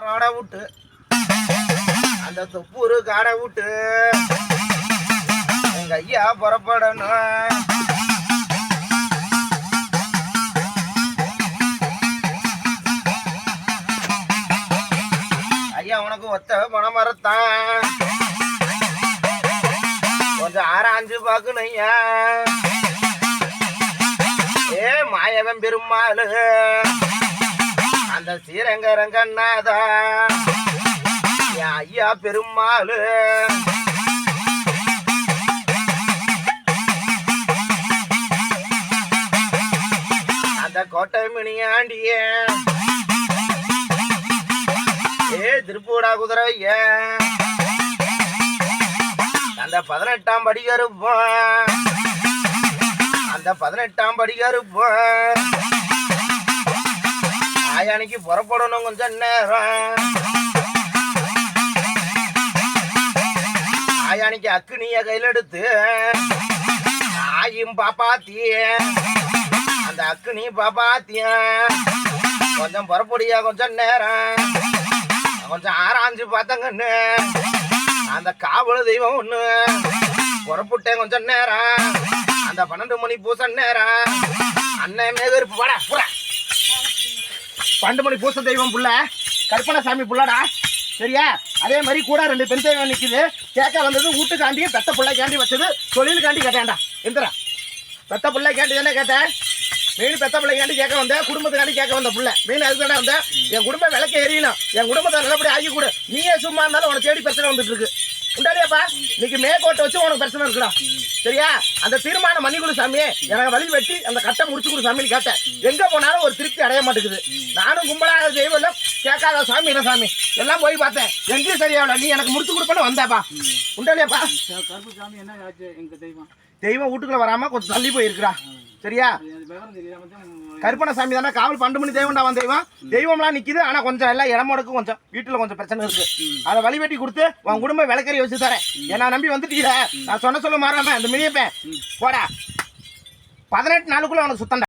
காடை விட்டு அந்த தொப்பூரு காடை விட்டு எங்க ஐயா புறப்படணும். ஐயா உனக்கு ஒத்த பணம் மரத்தான் கொஞ்சம் ஆராய்ஞ்சு பார்க்கணும் ஐயா. ஏ மாயவன் பெருமாளு அந்த ஸ்ரீரங்கரங்கநாதா என் ஐயா பெருமாளு அந்த கோட்டை மினியாண்டிய ஏ திருப்பூடா குதிரைய அந்த 18ஆம் படி கருப்போம் அந்த 18ஆம் படி கருப்போம் ஆயானிக்கு புறப்படணும் கொஞ்சம் நேரம். ஆயானிக்கு அக்குனிய கையில் எடுத்து ஆயும் பாப்பாத்திய அந்த அக்குனி பாப்பாத்திய கொஞ்சம் புறப்படியா கொஞ்சம் நேரம். கொஞ்சம் ஆராய்ஞ்சு பார்த்தங்கன்னு அந்த காவல் தெய்வம் ஒண்ணு புறப்பட்டேன் கொஞ்சம் நேரம். அந்த 12 மணி பூச நேரம் அண்ணன் மேகருப்பு வாடா புறா 12 மணி பூச தெய்வம் புள்ள கற்பனை சாமி புள்ளடா சரியா. அதே மாதிரி கூட 2 பெண் தெய்வம் நிற்குது. கேட்க வந்தது வீட்டுக்காண்டி பெத்த பிள்ளைக்காண்டி வச்சது தொழிலுக்காண்டி கேட்டேன்டா. எந்திரா பெத்த பிள்ளைக்காண்டி தானே கேட்டேன். மெயின் பெத்த பிள்ளைக்காண்டி கேட்க வந்தேன். குடும்பத்துக்காண்டி கேட்க வந்த பிள்ளை மெயின் அதுக்கு தானே வந்தேன். என் குடும்பம் விளக்க எரியணும். என் குடும்பத்தை நல்லபடி ஆகி கொடு. நீயே சும்மா இருந்தாலும் உனக்கு தேடி பிரச்சனை வந்துட்டு இருக்கு. உண்டாடியாப்பா இன்னைக்கு மேற்கோட்டை வச்சு உனக்கு பிரச்சனை இருக்குடா சரியா. அந்த தீர்மானம் பண்ணி கொடு சாமி. எனக்கு வழி வெட்டி அந்த கட்டை முடிச்சு கொடு சாமின்னு கேட்டேன். எங்க போனாலும் ஒரு திருப்தி அடைய மாட்டேங்குது. நானும் கும்பலாக தெய்வம் இல்லை கேட்காத சாமி என்ன சாமி எல்லாம் போய் பார்த்தேன். எங்கேயும் சரியாவில நீ எனக்கு முடிச்சு கொடுப்பேன்னு வந்தாப்பா. உண்டாடியாப்பா கருப்பு சாமி என்ன ஆச்சு? எங்க தெய்வம் தெய்வம் வீட்டுக்குள்ள வராம கொஞ்சம் தள்ளி போயிருக்கிறா சரியா. கருப்பண சாமி தானே காவல் 12 மணி தெய்வம்டா வந்த தெய்வம். தெய்வம்லாம் நிக்குது. ஆனா கொஞ்சம் எல்லாம் இடமோடுக்கு கொஞ்சம் வீட்டுல கொஞ்சம் பிரச்சனை இருக்கு. அதை வழி வெட்டி கொடுத்து உன் குடும்ப விளக்கறி வச்சு தரேன். என்ன நம்பி வந்துட்டீங்க. நான் சொல்ல மாறாம அந்த மினியப்பேன் போடா 18 நாளுக்குள்ள உனக்கு சுத்தம்.